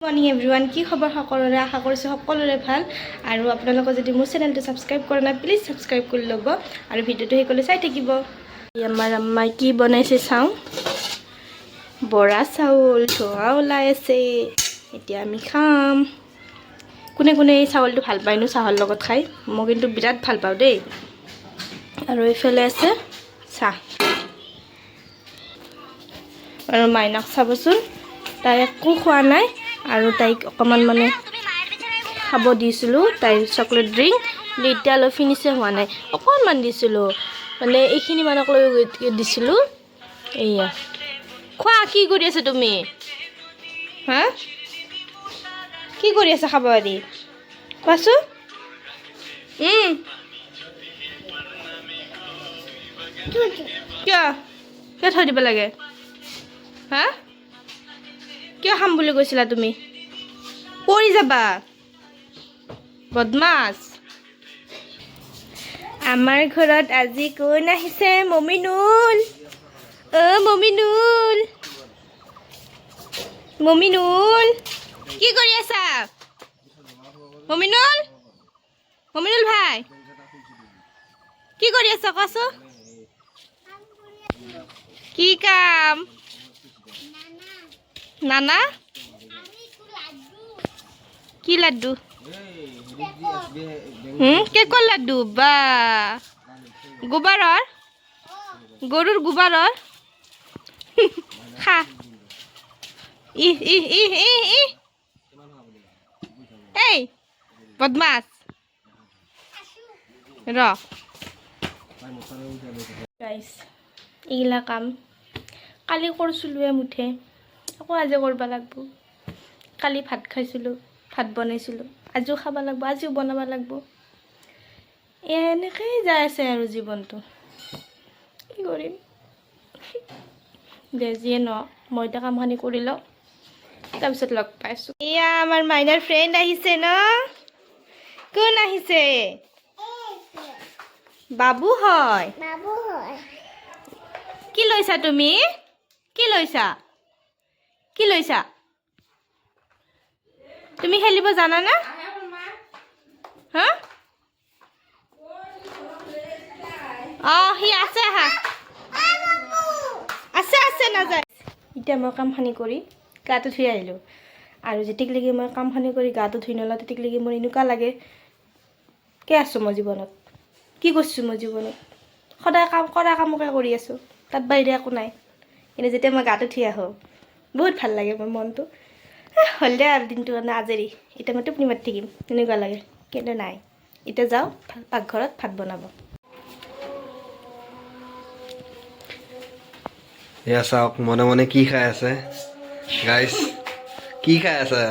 Morning everyone, কি খবৰ সকলোৰে? আশা কৰিছোঁ সকলোৰে ভাল। আৰু আপোনালোকে যদি মোৰ চেনেলটো ছাবস্ক্ৰাইব কৰা নাই, প্লিজ ছাবস্ক্ৰাইব কৰি ল'ব আৰু ভিডিঅ'টো শেষলৈ চাই থাকিব। আমাৰ আম্মাই কি বনাইছে চাওঁ। বৰা চাউল ধোঁৱা ওলাই আছে, এতিয়া আমি খাম। কোনে কোনে এই চাউলটো ভাল পায়নো চাহৰ লগত খাই? মই কিন্তু বিৰাট ভাল পাওঁ দেই। আৰু এইফালে আছে চাহ। আৰু মাইনাক চাবচোন, তাই একো খোৱা নাই। আৰু তাইক অকণমান মানে খাব দিছিলোঁ, তাইৰ চকলেট ড্ৰিংক। এতিয়ালৈ ফিনিছে হোৱা নাই, অকণমান দিছিলোঁ, মানে এইখিনি মানক লৈ দিছিলোঁ। এয়া খোৱা। কি কৰি আছা তুমি? হা, কি কৰি আছা? খাব আদি কোৱাচোন। কিয় কিয় থৈ দিব লাগে? হা, কিয় খাম বুলি কৈছিলা তুমি? পৰি যাবা, বদমাছ। আমাৰ ঘৰত আজি কোন আহিছে? মমিনুল। মমিনুল, মমিনুল, কি কৰি আছা? মমিনুল, মমিনুল ভাই, কি কৰি আছা কোৱাচোন? কি কাম? নানা কি লাড্ডু? কেকৰ লাড্ডু? বা, গোবাৰৰ, গৰুৰ গোবাৰৰ। খা। এই বদমাছ, ৰ গাইছ, এইগিলা কাম কালি কৰিছিলোঁ মুঠে, আকৌ আজি কৰিব লাগিব। কালি ভাত খাইছিলোঁ, ভাত বনাইছিলোঁ, আজিও খাব লাগিব, আজিও বনাব লাগিব। এনেকেই যাই আছে আৰু জীৱনটো। কি কৰিম দে, যিয়ে ন, মই এতিয়া কামখিনি কৰি লওঁ, তাৰপিছত লগ পাইছোঁ। এয়া আমাৰ মাইনাৰ ফ্ৰেণ্ড আহিছে ন। কোন আহিছে? বাবু হয়। কি লৈছা তুমি? কি লৈছা? কি লৈছা? তুমি খেলিব জানানে? হা, সি আছে, আছে নাযায়। এতিয়া মই কামখিনি কৰি গাটো ধুই আহিলোঁ। আৰু যেতিয়ালৈকে মই কামখিনি কৰি গাটো ধুই নলওঁ, তেতিয়ালৈকে মোৰ এনেকুৱা লাগে কি আছোঁ মই জীৱনত, কি কৰিছোঁ মই জীৱনত। সদায় কৰা কামকে কৰি আছোঁ, তাত বাহিৰে একো নাই। কিন্তু যেতিয়া মই গাটো ধুই আহোঁ, বহুত ভাল লাগে মোৰ মনটো। হ'ল দে আৰু দিনটো কাৰণে আজৰি, এতিয়া মই টোপনি মাৰি থাকিম এনেকুৱা লাগে। কিন্তু নাই, এতিয়া যাওঁ পাকঘৰত ভাত বনাব। এয়া চাওক মনে মনে কি খাই আছে গাইছ। কি খাই আছে?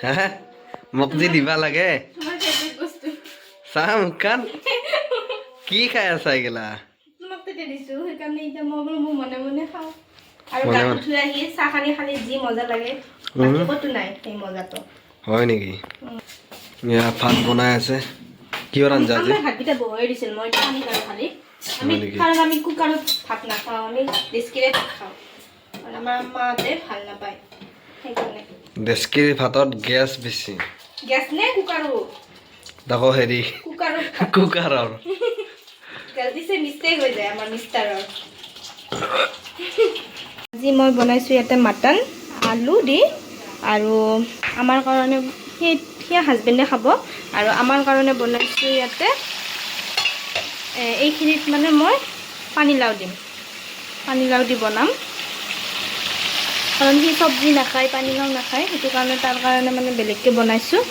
হা, মোক যে দিবা লাগে। চাহ মুখখন কি খাই আছা এইগিলা? মনে মনে খাওঁ আৰু গাটো ধুই আহি চাহখিনি খালি যি মজা লাগে, বাকী ক'তো নাই সেই মজাটো। হয় নেকি? এয়া ভাত বনাই আছে। কিহৰ আঞ্জা আজি? ভাতকেইটা বহাই দিছিল, মই পানী খাওঁ খালি। কাৰণ আমি কুকাৰত ভাত নাখাওঁ, আমি ডেচকিৰে ভাত খাওঁ। আৰু আমাৰ মাহঁতে ভাল নাপায়, সেইকাৰণে। ডেচকিৰ ভাতত গেছ বেছি। গেছ নে কুকাৰো? তাকো হেৰি কুকাৰৰ। গলতিছে মিষ্টেক হৈ যায় আমাৰ মিষ্টাৰৰ। আজি মই বনাইছোঁ ইয়াতে মাটন আলু দি, আৰু আমাৰ কাৰণে সেই হাজবেণ্ডে খাব। আৰু আমাৰ কাৰণে বনাইছোঁ ইয়াতে এইখিনিত মানে মই পানীলাও দিম, পানীলাও দি বনাম। কাৰণ সি চব্জি নাখায়, পানীলাও নাখায়, সেইটো কাৰণে তাৰ কাৰণে মানে বেলেগকৈ বনাইছোঁ।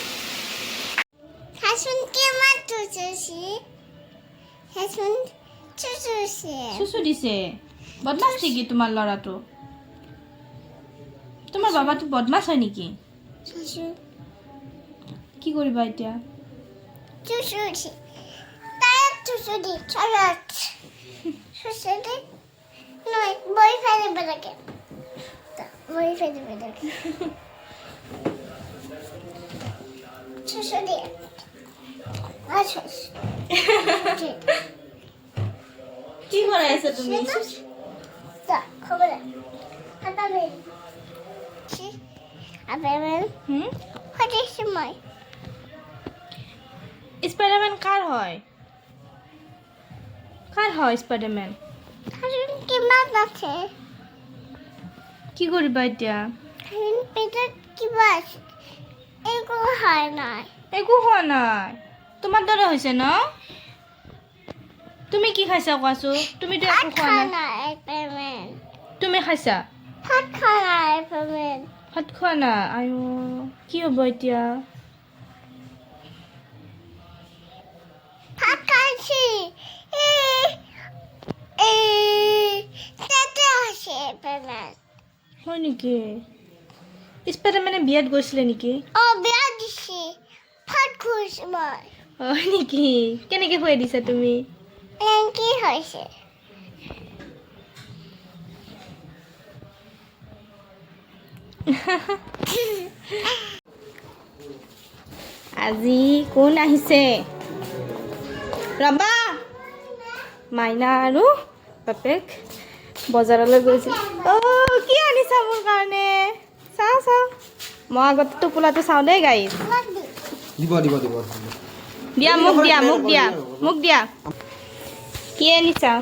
চুচু দিছে। বদমাছ নেকি তোমাৰ ল'ৰাটো? তোমাৰ বাবাটো বদমাছ হয় নেকি? কি কৰিবা এতিয়া? কি কৰি আছা তুমি? Ajmin. What is my? Spiderman কাৰ হয়? কাৰ হয় স্পাইডাৰমেন? Karin kimat আছে? কি কৰিবা এতিয়া? Karin পেটত কিবা আছে? একো হয় নাই। একো হোৱা নাই। তোমাৰ দৰে হৈছে ন? তুমি কি খাইছা কোৱাচোন? তুমিতো একো খোৱা নাই। Ajmin. তুমি খাইছা? ভাত খোৱা নাই Ajmin. ভাত খোৱা নাই? আয়ো কি হ'ব এতিয়া? ভাত খাইছি। তাতে আছে Ajmin. হয় নেকি? স্পাইডাৰমেনে বিয়াত গৈছিলে নেকি? বিয়া দিছি। ভাত খুৱাইছি মই। হয় নেকি? কেনেকে খুৱাই দিছা তুমি? কি হৈছে? আজি কোন আহিছে? ৰবা! মাইনা আৰু বাপেক বজাৰলৈ গৈছিল। কি আনিছা মোৰ কাৰণে? চাওঁ চাওঁ। মই আগতে টোপোলাটো চাওঁ দেই গাইছ। দিব দিব দিব দিয়া মোক দিয়া মোক দিয়া মোক দিয়া। কি আনিছা?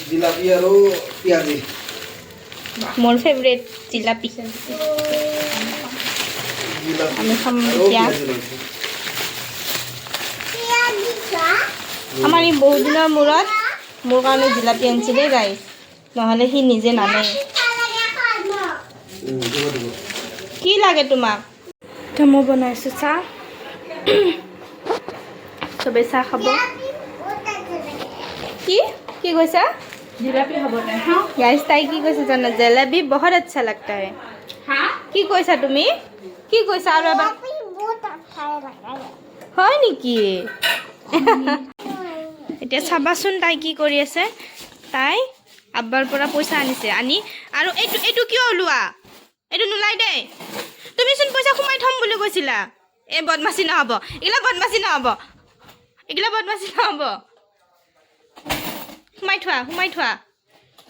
জিলাপি আৰু পিয়াজি। মোৰ ফেভৰেট জিলাপি। আমি খাম এতিয়া। আমাৰ এই বহুত দিনৰ মূৰত মোৰ কাৰণে জিলাপি আনিছে দেই গাইছ। নহ'লে সি নিজে নানে। কি লাগে তোমাক? মই বনাইছোঁ চাহ। চবেই চাহ খাব। কি কি কৈছা? जिलापी खबर नहीं हाँ গাইছ তাই কি কৈছে জানা? জেলেবি বহুত আচ্ছা লাগতা হে। हाँ কি কৈছা তুমি? কি কৈছা আৰু এবাৰ? বহুত আচ্ছা লাগে। হয় নেকি? এতিয়া চাবাচোন তাই কি কৰি আছে। তাই আব্বাৰ পৰা পইচা আনিছে। আনি আৰু এইটো কিয় ওলোৱা? এইটো নোলাই দেই। তুমিচোন পইচা সোমাই থ'ম বুলি কৈছিলা। এই বদমাচি নহ'ব। এইগিলা বদমাচি নহ'ব। এইগিলা বদমাচি নহ'ব। সোমাই থোৱা সোমাই থোৱা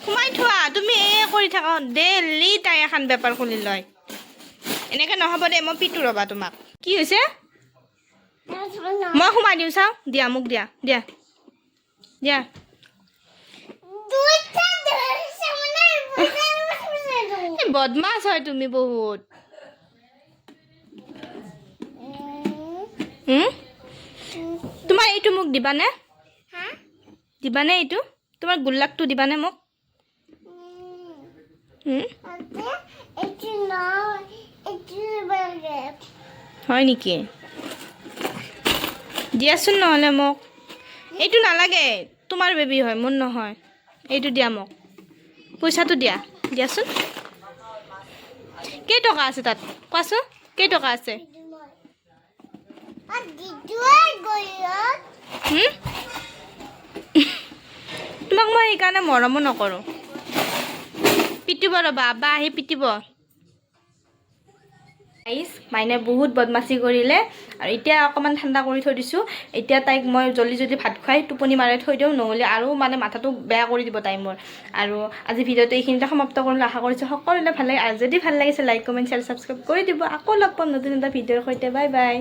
সোমাই থোৱা। তুমি কৰি থাকা ডেইলি তাই এখন বেপাৰ খুলি লয়। এনেকৈ নহ'ব দেই। মই পিটো ৰ'বা তোমাক। কি হৈছে? মই সোমাই দিওঁ চাওঁ। দিয়া মোক দিয়া দিয়া দিয়া। এই বদমাছ হয় তুমি বহুত। তোমাৰ এইটো মোক দিবানে? দিবানে এইটো? তোমাৰ গুল্লাকটো দিবানে মোক? হয় নেকি? দিয়াচোন নহ'লে মোক। এইটো নালাগে। তোমাৰ বেবী হয় মোৰ নহয়। এইটো দিয়া মোক। পইচাটো দিয়া দিয়াচোন। কেইটকা আছে তাত কোৱাচোন? কেইটকা আছে? তোমাক মই সেইকাৰণে মৰমো নকৰোঁ। পিটিব ৰ'বা। আব্বা আহি পিটিব। মাইনে বহুত বদমাচি কৰিলে আৰু এতিয়া অকণমান ঠাণ্ডা কৰি থৈ দিছোঁ। এতিয়া তাইক মই জল্দি ভাত খুৱাই টোপনি মাৰাই থৈ দিওঁ। নহ'লে আৰু মানে মাথাটো বেয়া কৰি দিব তাই মোৰ। আৰু আজি ভিডিঅ'টো এইখিনিতে সমাপ্ত কৰিলোঁ। আশা কৰিছোঁ সকলোৰে ভাল লাগে। আৰু যদি ভাল লাগিছে লাইক কমেণ্ট শ্বেয়াৰ ছাবস্ক্ৰাইব কৰি দিব। আকৌ লগ পাম নতুন এটা ভিডিঅ'ৰ সৈতে। Bye bye.